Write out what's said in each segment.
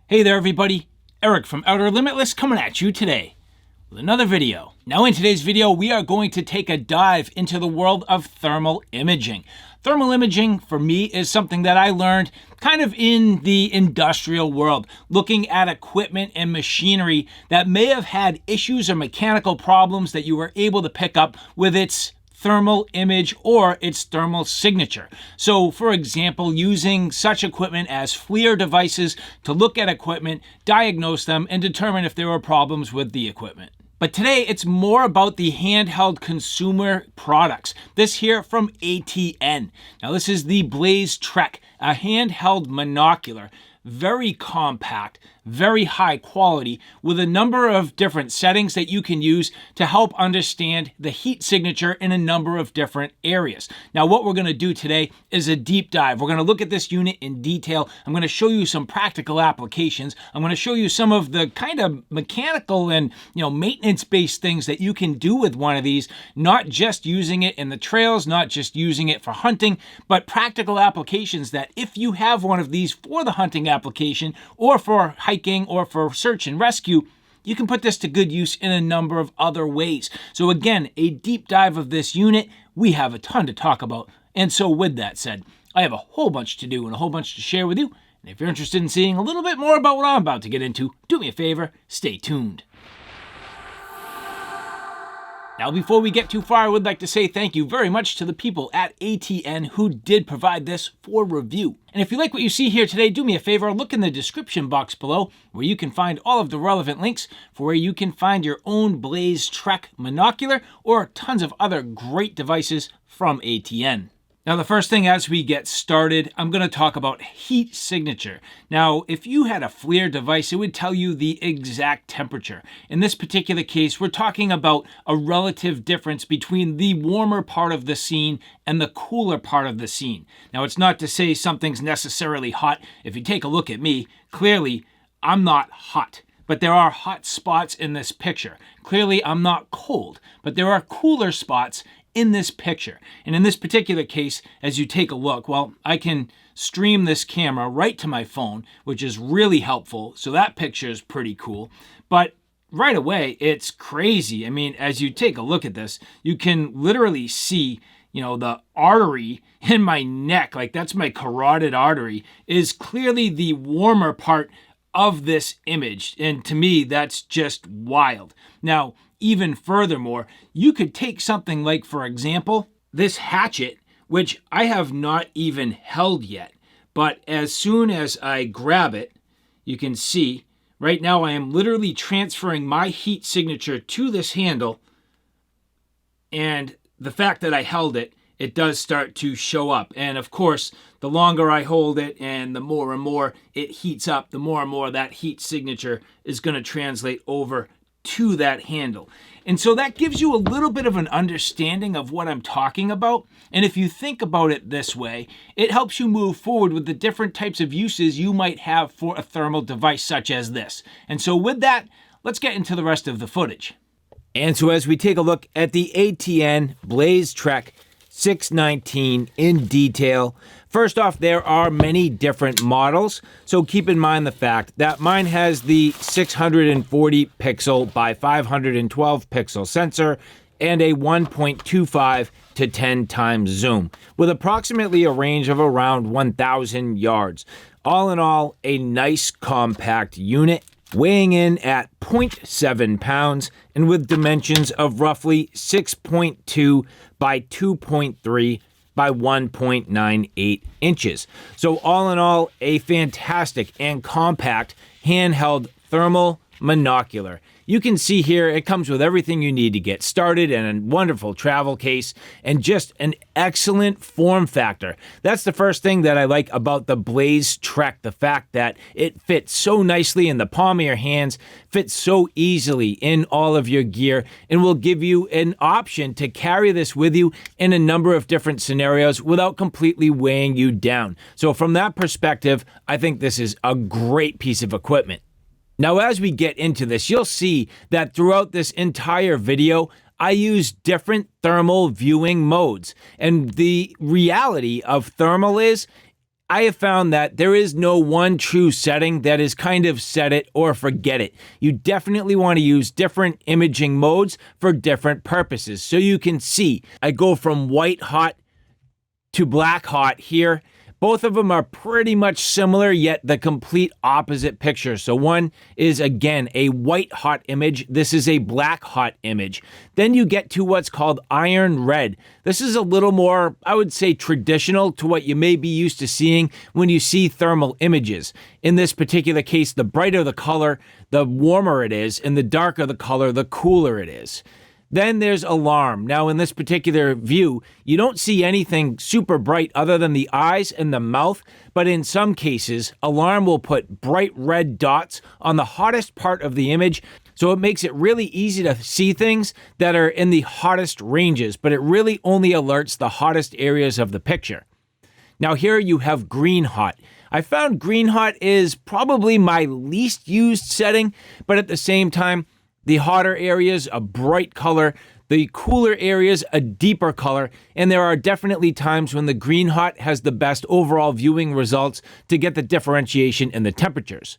Hey there everybody, Eric from Outer Limitless coming at you today with another video. Now in today's video we are going to take a dive into the world of thermal imaging. Thermal imaging for me is something that I learned kind of in the industrial world, looking at equipment and machinery that may have had issues or mechanical problems that you were able to pick up with its thermal image or its thermal signature. So for example, using such equipment as FLIR devices to look at equipment, diagnose them, and determine if there were problems with the equipment. But today it's more about the handheld consumer products. This here from ATN. Now this is the Blaze Trek, a handheld monocular. Very compact, very high quality, with a number of different settings that you can use to help understand the heat signature in a number of different areas. Now what we're going to do today is a deep dive. We're going to look at this unit in detail. I'm going to show you some practical applications. I'm going to show you some of the kind of mechanical and maintenance-based things that you can do with one of these, not just using it in the trails, not just using it for hunting, but practical applications that if you have one of these for the hunting application or for hiking or for search and rescue, you can put this to good use in a number of other ways. So again, a deep dive of this unit. We have a ton to talk about. And so with that said, I have a whole bunch to do and a whole bunch to share with you. And if you're interested in seeing a little bit more about what I'm about to get into, do me a favor, stay tuned. Now, before we get too far, I would like to say thank you very much to the people at ATN who did provide this for review. And if you like what you see here today, do me a favor, look in the description box below where you can find all of the relevant links for where you can find your own Blaze Trek monocular or tons of other great devices from ATN. Now, the first thing as we get started, I'm going to talk about heat signature. Now, if you had a FLIR device, it would tell you the exact temperature. In this particular case, we're talking about a relative difference between the warmer part of the scene and the cooler part of the scene. Now, it's not to say something's necessarily hot. If you take a look at me, clearly, I'm not hot. But there are hot spots in this picture. Clearly, I'm not cold, but there are cooler spots in this picture. And in this particular case, as you take a look, well, I can stream this camera right to my phone, which is really helpful. So that picture is pretty cool. But right away, it's crazy. I mean, as you take a look at this, you can literally see, the artery in my neck, like that's my carotid artery, is clearly the warmer part of this image. And to me, that's just wild. Now, even furthermore, you could take something like, for example, this hatchet, which I have not even held yet. But as soon as I grab it, you can see right now I am literally transferring my heat signature to this handle. And the fact that I held it, it does start to show up. And of course, the longer I hold it and the more it heats up, the more that heat signature is going to translate over to that handle. And so that gives you a little bit of an understanding of what I'm talking about. And if you think about it this way, it helps you move forward with the different types of uses you might have for a thermal device such as this. And so with that, let's get into the rest of the footage. And so as we take a look at the ATN Blaze Trek 619 in detail, first off, there are many different models, so keep in mind the fact that mine has the 640 pixel by 512 pixel sensor and a 1.25 to 10 times zoom with approximately a range of around 1,000 yards. All in all, a nice compact unit, weighing in at 0.7 pounds and with dimensions of roughly 6.2 by 2.3 by 1.98 inches. So all in all, a fantastic and compact handheld thermal monocular. You can see here it comes with everything you need to get started and a wonderful travel case and just an excellent form factor. That's the first thing that I like about the Blaze Trek, the fact that it fits so nicely in the palm of your hands, fits so easily in all of your gear, and will give you an option to carry this with you in a number of different scenarios without completely weighing you down. So from that perspective, I think this is a great piece of equipment. Now, as we get into this, you'll see that throughout this entire video, I use different thermal viewing modes. And the reality of thermal is I have found that there is no one true setting that is kind of set it or forget it. You definitely want to use different imaging modes for different purposes. So you can see, I go from white hot to black hot here. Both of them are pretty much similar, yet the complete opposite picture. So one is, again, a white hot image. This is a black hot image. Then you get to what's called iron red. This is a little more, I would say, traditional to what you may be used to seeing when you see thermal images. In this particular case, the brighter the color, the warmer it is, and the darker the color, the cooler it is. Then there's alarm. Now, in this particular view, you don't see anything super bright other than the eyes and the mouth, but in some cases, alarm will put bright red dots on the hottest part of the image, so it makes it really easy to see things that are in the hottest ranges, but it really only alerts the hottest areas of the picture. Now, here you have green hot. I found green hot is probably my least used setting, but at the same time, the hotter areas, a bright color, the cooler areas, a deeper color, and there are definitely times when the green hot has the best overall viewing results to get the differentiation in the temperatures.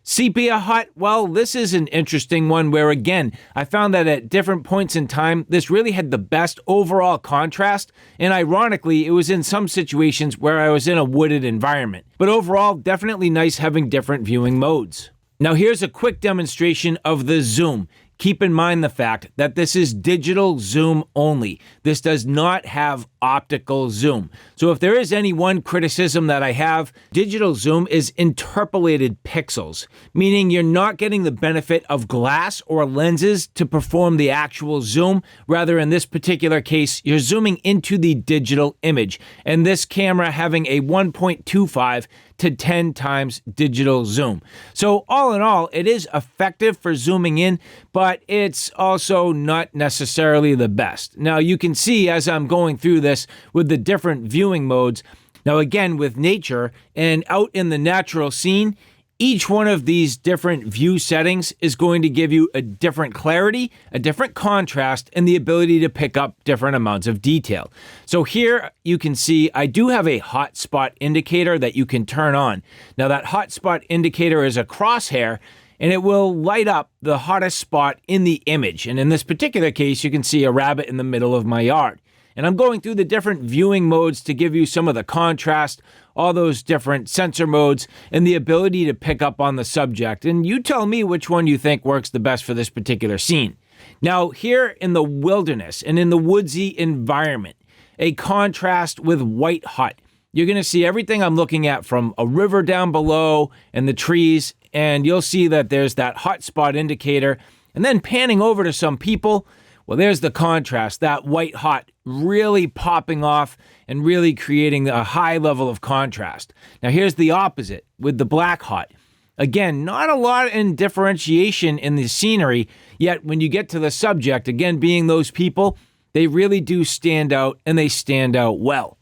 Sepia hot, well, this is an interesting one where, again, I found that at different points in time, this really had the best overall contrast, and ironically, it was in some situations where I was in a wooded environment. But overall, definitely nice having different viewing modes. Now here's a quick demonstration of the zoom. Keep in mind the fact that this is digital zoom only. This does not have optical zoom. So if there is any one criticism that I have, digital zoom is interpolated pixels, meaning you're not getting the benefit of glass or lenses to perform the actual zoom. Rather, in this particular case, you're zooming into the digital image, and this camera having a 1.25 to 10 times digital zoom. So all in all, it is effective for zooming in, but it's also not necessarily the best. Now you can see as I'm going through this with the different viewing modes. Now again, with nature and out in the natural scene, each one of these different view settings is going to give you a different clarity, a different contrast, and the ability to pick up different amounts of detail. So here you can see I do have a hotspot indicator that you can turn on. Now that hotspot indicator is a crosshair, and it will light up the hottest spot in the image. And in this particular case, you can see a rabbit in the middle of my yard. And I'm going through the different viewing modes to give you some of the contrast, all those different sensor modes, and the ability to pick up on the subject. And you tell me which one you think works the best for this particular scene. Now, here in the wilderness and in the woodsy environment, a contrast with white hot. You're going to see everything I'm looking at from a river down below and the trees, and you'll see that there's that hotspot indicator. And then panning over to some people, well, there's the contrast, that white hot really popping off and really creating a high level of contrast. Now here's the opposite with the black hot. Again, not a lot in differentiation in the scenery, yet when you get to the subject, again, being those people, they really do stand out, and they stand out well.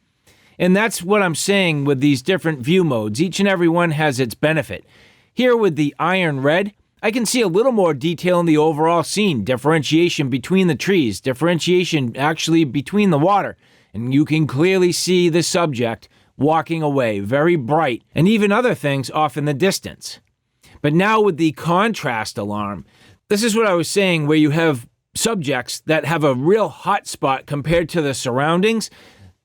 And that's what I'm saying with these different view modes. Each and every one has its benefit. Here with the iron red, I can see a little more detail in the overall scene, differentiation between the trees, differentiation actually between the water, and you can clearly see the subject walking away, very bright, and even other things off in the distance. But now with the contrast alarm, this is what I was saying, where you have subjects that have a real hot spot compared to the surroundings,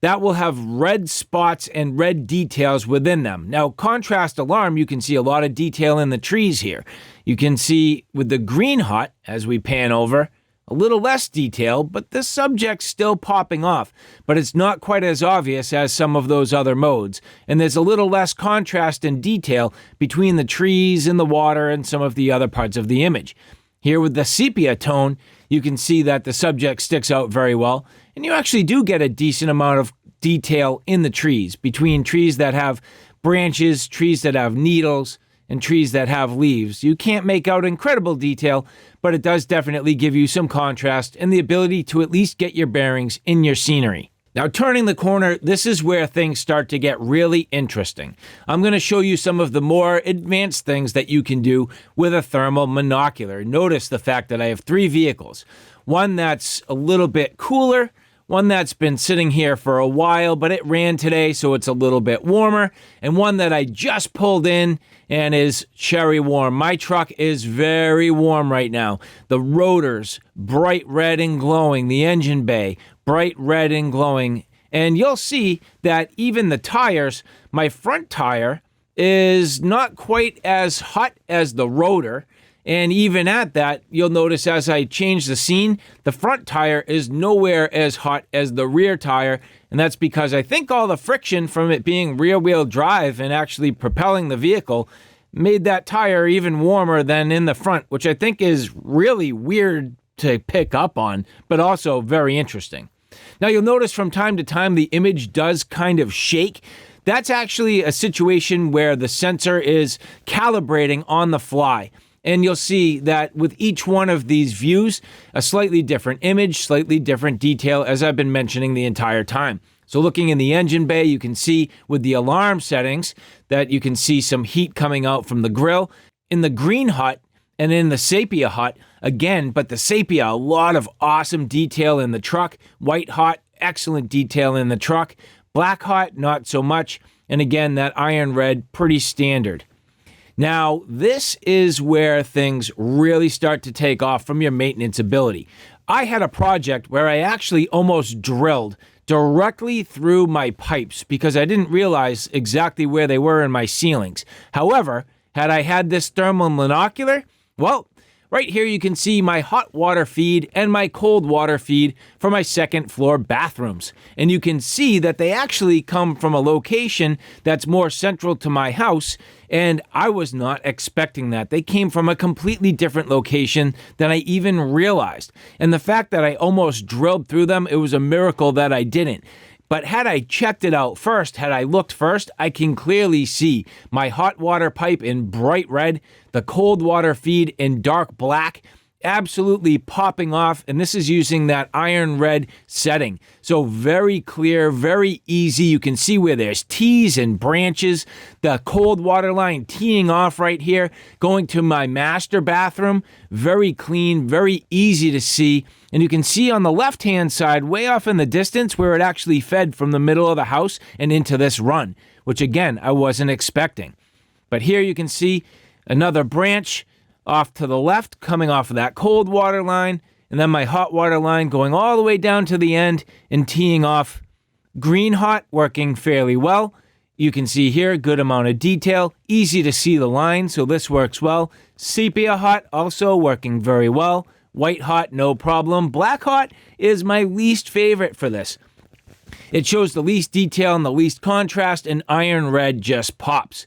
that will have red spots and red details within them. Now, contrast alarm, you can see a lot of detail in the trees here. You can see with the green hot, as we pan over, a little less detail, but this subject's still popping off. But it's not quite as obvious as some of those other modes. And there's a little less contrast and detail between the trees and the water and some of the other parts of the image. Here with the sepia tone, you can see that the subject sticks out very well. And you actually do get a decent amount of detail in the trees, between trees that have branches, trees that have needles, and trees that have leaves. You can't make out incredible detail, but it does definitely give you some contrast and the ability to at least get your bearings in your scenery. Now, turning the corner, this is where things start to get really interesting. I'm going to show you some of the more advanced things that you can do with a thermal monocular. Notice the fact that I have 3 vehicles. One that's a little bit cooler, one that's been sitting here for a while, but it ran today, so it's a little bit warmer, and one that I just pulled in and is cherry warm. My truck is very warm right now. The rotors, bright red and glowing. The engine bay, bright red and glowing. And you'll see that even the tires, my front tire is not quite as hot as the rotor. And even at that, you'll notice as I change the scene, the front tire is nowhere as hot as the rear tire. And that's because I think all the friction from it being rear-wheel drive and actually propelling the vehicle made that tire even warmer than in the front, which I think is really weird to pick up on, but also very interesting. Now, you'll notice from time to time the image does kind of shake. That's actually a situation where the sensor is calibrating on the fly. And you'll see that with each one of these views, a slightly different image, slightly different detail, as I've been mentioning the entire time. So looking in the engine bay, you can see with the alarm settings that you can see some heat coming out from the grill. In the green hut and in the sepia hut, again, but the sepia, a lot of awesome detail in the truck. White hot, excellent detail in the truck. Black hot, not so much. And again, that iron red, pretty standard. Now, this is where things really start to take off from your maintenance ability. I had a project where I actually almost drilled directly through my pipes because I didn't realize exactly where they were in my ceilings. However, had I had this thermal monocular, well, right here you can see my hot water feed and my cold water feed for my second floor bathrooms. And you can see that they actually come from a location that's more central to my house, and I was not expecting that. They came from a completely different location than I even realized. And the fact that I almost drilled through them, it was a miracle that I didn't. But had I checked it out first, had I looked first, I can clearly see my hot water pipe in bright red, the cold water feed in dark black, absolutely popping off. And this is using that iron red setting. So very clear, very easy. You can see where there's T's and branches, the cold water line teeing off right here, going to my master bathroom. Very clean, very easy to see. And you can see on the left-hand side, way off in the distance, where it actually fed from the middle of the house and into this run, which again, I wasn't expecting. But here you can see another branch off to the left, coming off of that cold water line, and then my hot water line going all the way down to the end and teeing off. Green hot, working fairly well. You can see here, a good amount of detail, easy to see the line, so this works well. Sepia hot, also working very well. White hot, no problem. Black hot is my least favorite for this. It shows the least detail and the least contrast, and iron red just pops.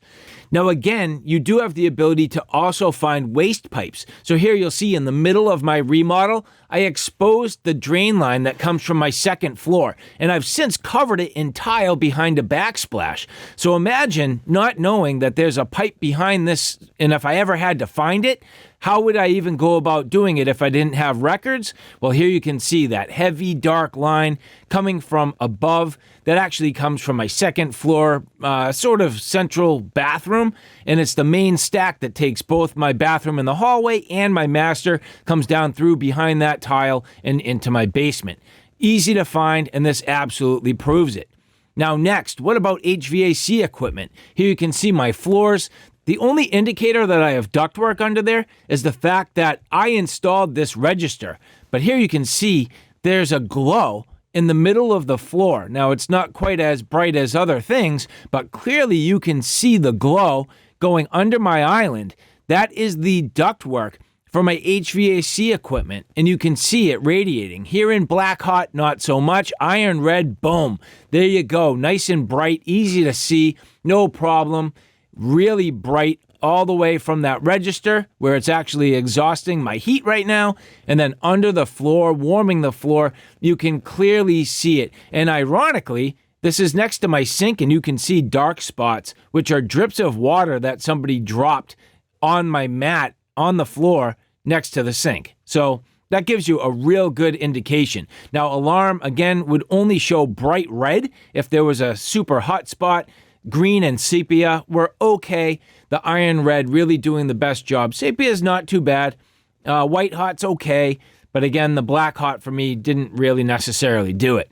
Now again, you do have the ability to also find waste pipes. So here you'll see in the middle of my remodel, I exposed the drain line that comes from my second floor, and I've since covered it in tile behind a backsplash. So imagine not knowing that there's a pipe behind this, and if I ever had to find it, how would I even go about doing it if I didn't have records? Well, here you can see that heavy dark line coming from above that actually comes from my second floor, sort of central bathroom. And it's the main stack that takes both my bathroom in the hallway and my master, comes down through behind that tile and into my basement. Easy to find, and this absolutely proves it. Now next, what about HVAC equipment? Here you can see my floors. The only indicator that I have ductwork under there is the fact that I installed this register. But here you can see there's a glow in the middle of the floor. Now, it's not quite as bright as other things, but clearly you can see the glow going under my island. That is the ductwork for my HVAC equipment, and you can see it radiating. Here in black hot, not so much. Iron red, boom. There you go. Nice and bright, easy to see, no problem. Really bright all the way from that register where it's actually exhausting my heat right now, and then under the floor, warming the floor, you can clearly see it. And ironically, this is next to my sink, and you can see dark spots, which are drips of water that somebody dropped on my mat on the floor next to the sink. So that gives you a real good indication. Now, alarm, again, would only show bright red if there was a super hot spot. Green and sepia were okay. The iron red really doing the best job. Sepia is not too bad. White hot's okay. But again, the black hot for me didn't really necessarily do it.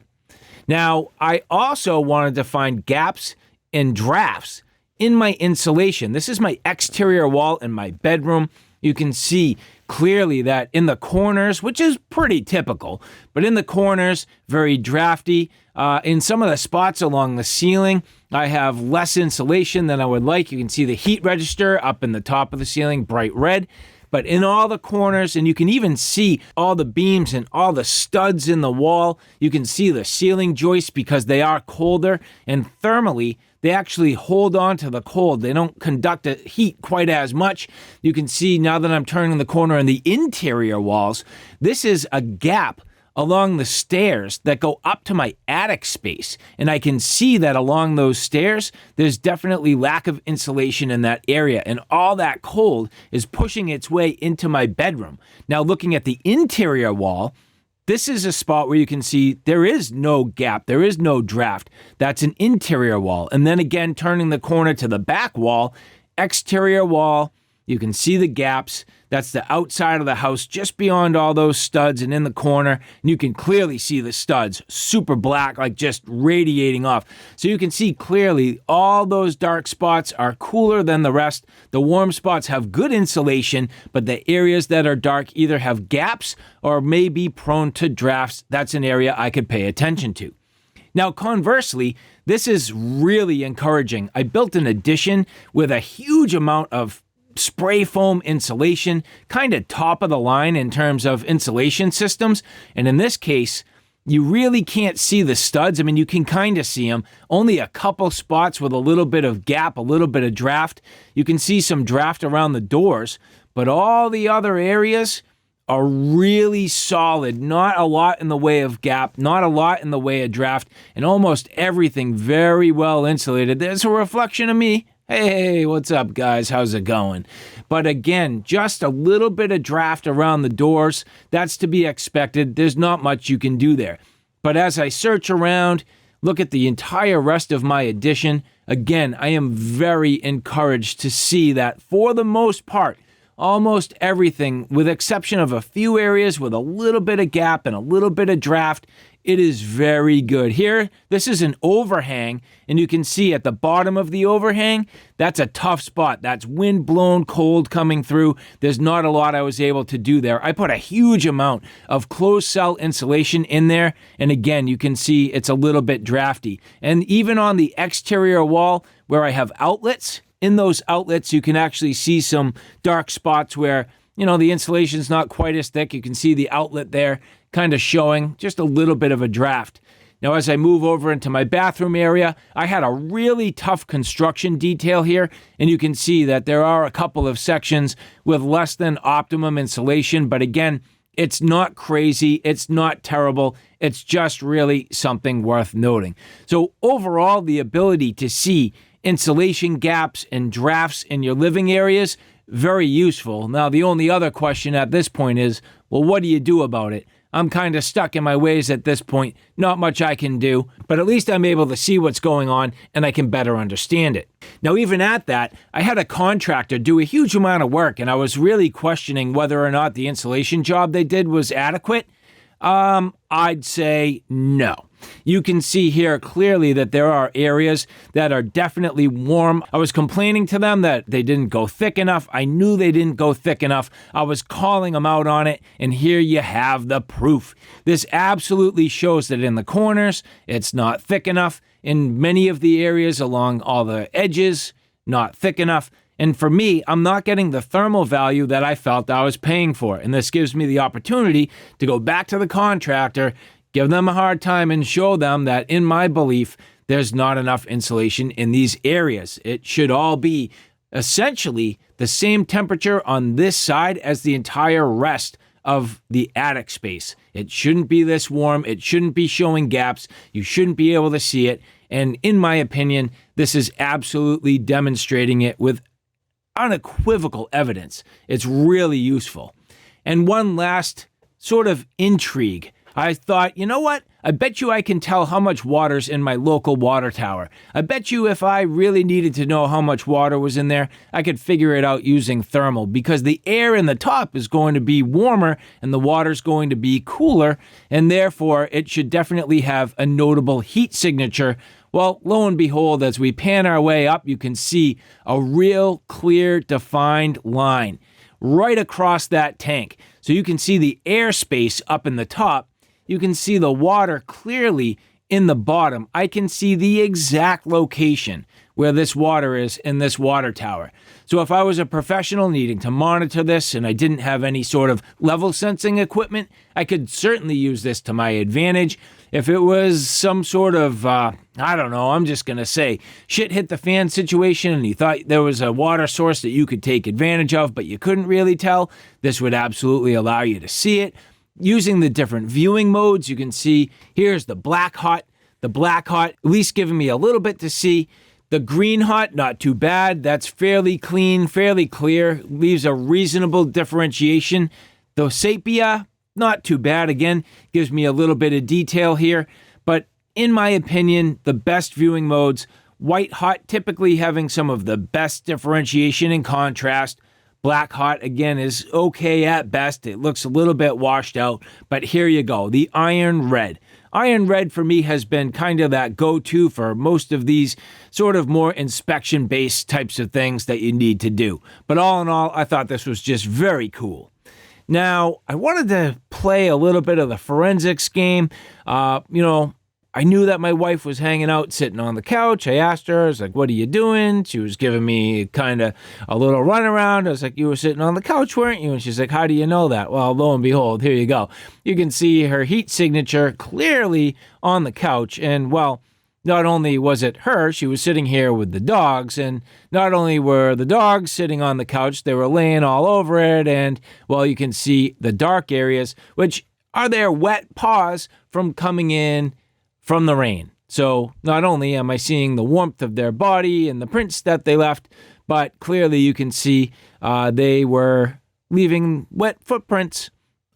Now, I also wanted to find gaps and drafts in my insulation. This is my exterior wall in my bedroom. You can see clearly that in the corners, which is pretty typical, but in the corners, very drafty. In some of the spots along the ceiling, I have less insulation than I would like. You can see the heat register up in the top of the ceiling, bright red. But in all the corners, and you can even see all the beams and all the studs in the wall, you can see the ceiling joists because they are colder, and thermally, they actually hold on to the cold. They don't conduct the heat quite as much. You can see now that I'm turning the corner in the interior walls, this is a gap along the stairs that go up to my attic space. And I can see that along those stairs, there's definitely lack of insulation in that area. And all that cold is pushing its way into my bedroom. Now, looking at the interior wall, this is a spot where you can see there is no gap, there is no draft. That's an interior wall. And then again, turning the corner to the back wall, exterior wall, you can see the gaps. That's the outside of the house, just beyond all those studs and in the corner. And you can clearly see the studs, super black, like just radiating off. So you can see clearly all those dark spots are cooler than the rest. The warm spots have good insulation, but the areas that are dark either have gaps or may be prone to drafts. That's an area I could pay attention to. Now, conversely, this is really encouraging. I built an addition with a huge amount of spray foam insulation, kind of top of the line in terms of insulation systems. And in this case, you really can't see the studs. I mean, you can kind of see them. Only a couple spots with a little bit of gap, a little bit of draft. You can see some draft around the doors, but all the other areas are really solid. Not a lot in the way of gap, not a lot in the way of draft, and almost everything very well insulated. There's a reflection of me. Hey, what's up, guys? How's it going? But again, just a little bit of draft around the doors. That's to be expected. There's not much you can do there. But as I search around, look at the entire rest of my addition, again, I am very encouraged to see that for the most part, almost everything, with exception of a few areas with a little bit of gap and a little bit of draft, it is very good. Here, this is an overhang, and you can see at the bottom of the overhang, that's a tough spot. That's wind-blown cold coming through. There's not a lot I was able to do there. I put a huge amount of closed-cell insulation in there, and again, you can see it's a little bit drafty. And even on the exterior wall, where I have outlets, in those outlets, you can actually see some dark spots where, the insulation's not quite as thick. You can see the outlet there kind of showing just a little bit of a draft. Now, as I move over into my bathroom area, I had a really tough construction detail here, and you can see that there are a couple of sections with less than optimum insulation, but again, it's not crazy, it's not terrible, it's just really something worth noting. So overall, the ability to see insulation gaps and drafts in your living areas, very useful. Now, the only other question at this point is, well, what do you do about it? I'm kind of stuck in my ways at this point. Not much I can do, but at least I'm able to see what's going on and I can better understand it. Now, even at that, I had a contractor do a huge amount of work and I was really questioning whether or not the insulation job they did was adequate. I'd say no. You can see here clearly that there are areas that are definitely warm. I was complaining to them that they didn't go thick enough. I knew they didn't go thick enough. I was calling them out on it, and here you have the proof. This absolutely shows that in the corners, it's not thick enough. In many of the areas along all the edges, not thick enough. And for me, I'm not getting the thermal value that I felt I was paying for. And this gives me the opportunity to go back to the contractor, give them a hard time, and show them that, in my belief, there's not enough insulation in these areas. It should all be essentially the same temperature on this side as the entire rest of the attic space. It shouldn't be this warm. It shouldn't be showing gaps. You shouldn't be able to see it. And in my opinion, this is absolutely demonstrating it with unequivocal evidence. It's really useful. And one last sort of intrigue I thought, you know what? I bet you I can tell how much water's in my local water tower. I bet you if I really needed to know how much water was in there, I could figure it out using thermal, because the air in the top is going to be warmer and the water's going to be cooler, and therefore it should definitely have a notable heat signature. Well, lo and behold, as we pan our way up, you can see a real clear, defined line right across that tank. So you can see the airspace up in the top. You can see the water clearly in the bottom. I can see the exact location where this water is in this water tower. So if I was a professional needing to monitor this and I didn't have any sort of level sensing equipment, I could certainly use this to my advantage. If it was some sort of, I don't know, I'm just going to say, shit hit the fan situation and you thought there was a water source that you could take advantage of, but you couldn't really tell, this would absolutely allow you to see it. Using the different viewing modes, you can see here's the black hot. The black hot, at least giving me a little bit to see. The green hot, not too bad. That's fairly clean, fairly clear, leaves a reasonable differentiation. The sepia, not too bad. Again, gives me a little bit of detail here. But in my opinion, the best viewing modes, white hot typically having some of the best differentiation and contrast. Black hot, again, is okay at best. It looks a little bit washed out, but here you go, the iron red. Iron red for me has been kind of that go-to for most of these sort of more inspection-based types of things that you need to do. But all in all, I thought this was just very cool. Now, I wanted to play a little bit of the forensics game. I knew that my wife was hanging out, sitting on the couch. I asked her, I was like, what are you doing? She was giving me kind of a little runaround. I was like, you were sitting on the couch, weren't you? And she's like, how do you know that? Well, lo and behold, here you go. You can see her heat signature clearly on the couch. And well, not only was it her, she was sitting here with the dogs. And not only were the dogs sitting on the couch, they were laying all over it. And well, you can see the dark areas, which are their wet paws from coming in from the rain. So not only am I seeing the warmth of their body and the prints that they left, but clearly you can see they were leaving wet footprints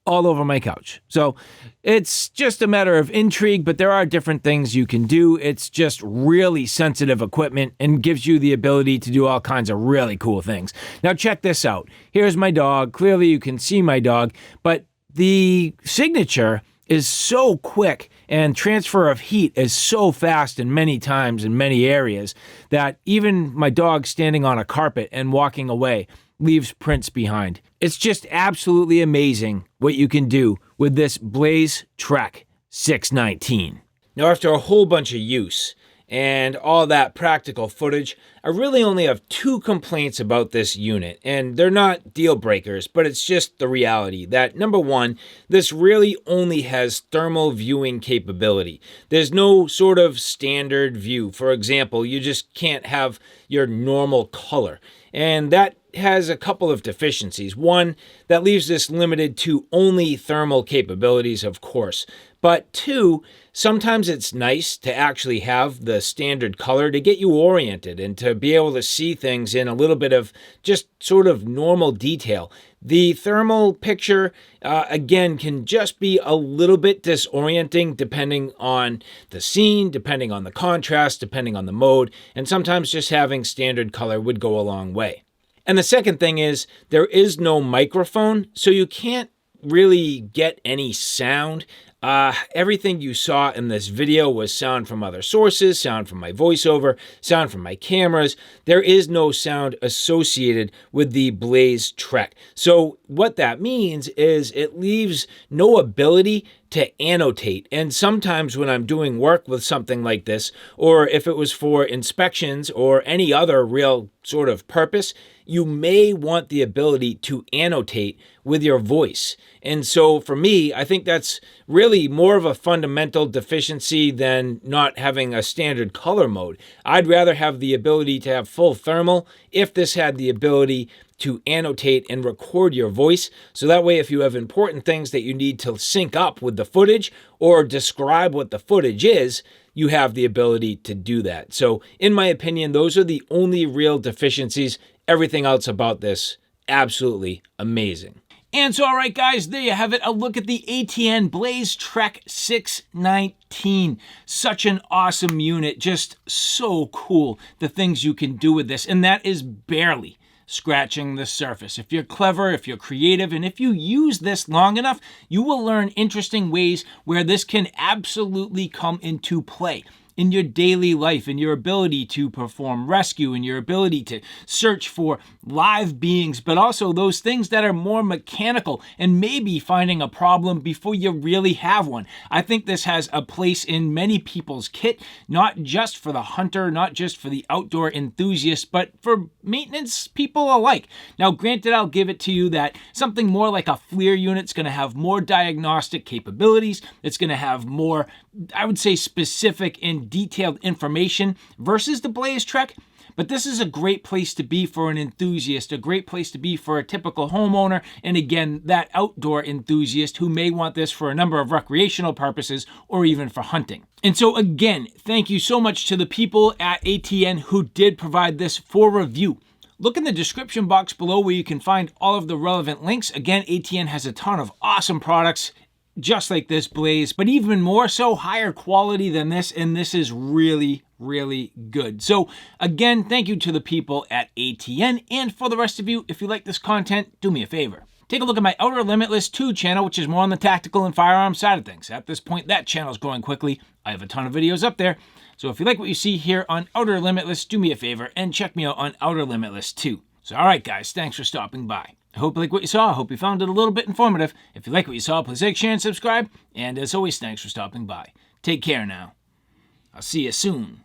all over my couch. So it's just a matter of intrigue, but there are different things you can do. It's just really sensitive equipment and gives you the ability to do all kinds of really cool things. Now check this out. Here's my dog. Clearly you can see my dog, but the signature is so quick and transfer of heat is so fast in many times in many areas that even my dog standing on a carpet and walking away leaves prints behind. It's just absolutely amazing what you can do with this Blaze Trek 619. Now, after a whole bunch of use and all that practical footage, I really only have 2 complaints about this unit, and they're not deal breakers, but it's just the reality that, number one, this really only has thermal viewing capability. There's no sort of standard view. For example, you just can't have your normal color, and that has a couple of deficiencies. One, that leaves this limited to only thermal capabilities, of course. But 2, sometimes it's nice to actually have the standard color to get you oriented and to be able to see things in a little bit of just sort of normal detail. The thermal picture, again, can just be a little bit disorienting depending on the scene, depending on the contrast, depending on the mode, and sometimes just having standard color would go a long way. And the second thing is there is no microphone, so you can't really get any sound. Everything you saw in this video was sound from other sources, sound from my voiceover, sound from my cameras. There is no sound associated with the Blaze Trek. So what that means is it leaves no ability to annotate. And sometimes when I'm doing work with something like this, or if it was for inspections or any other real sort of purpose, you may want the ability to annotate with your voice. And so for me, I think that's really more of a fundamental deficiency than not having a standard color mode. I'd rather have the ability to have full thermal if this had the ability to annotate and record your voice. So that way, if you have important things that you need to sync up with the footage or describe what the footage is, you have the ability to do that. So in my opinion, those are the only real deficiencies. Everything else about this, absolutely amazing. And so, all right, guys, there you have it. A look at the ATN Blaze Trek 619. Such an awesome unit. Just so cool, the things you can do with this. And that is barely scratching the surface. If you're clever, if you're creative, and if you use this long enough, you will learn interesting ways where this can absolutely come into play in your daily life, in your ability to perform rescue, in your ability to search for live beings, but also those things that are more mechanical and maybe finding a problem before you really have one. I think this has a place in many people's kit, not just for the hunter, not just for the outdoor enthusiast, but for maintenance people alike. Now, granted, I'll give it to you that something more like a FLIR unit's going to have more diagnostic capabilities. It's going to have more, I would say, specific and detailed information versus the Blaze Trek. But this is a great place to be for an enthusiast, a great place to be for a typical homeowner, and again, that outdoor enthusiast who may want this for a number of recreational purposes or even for hunting. And so again, thank you so much to the people at ATN who did provide this for review. Look in the description box below where you can find all of the relevant links. Again, ATN has a ton of awesome products just like this Blaze, but even more so, higher quality than this, and this is really, really good. So again, thank you to the people at ATN, and for the rest of you, if you like this content, do me a favor. Take a look at my Outer Limitless 2 channel, which is more on the tactical and firearm side of things. At this point, that channel is growing quickly. I have a ton of videos up there. So if you like what you see here on Outer Limitless, do me a favor and check me out on Outer Limitless 2. So all right, guys, thanks for stopping by. I hope you like what you saw. I hope you found it a little bit informative. If you like what you saw, please like, share, and subscribe. And as always, thanks for stopping by. Take care now. I'll see you soon.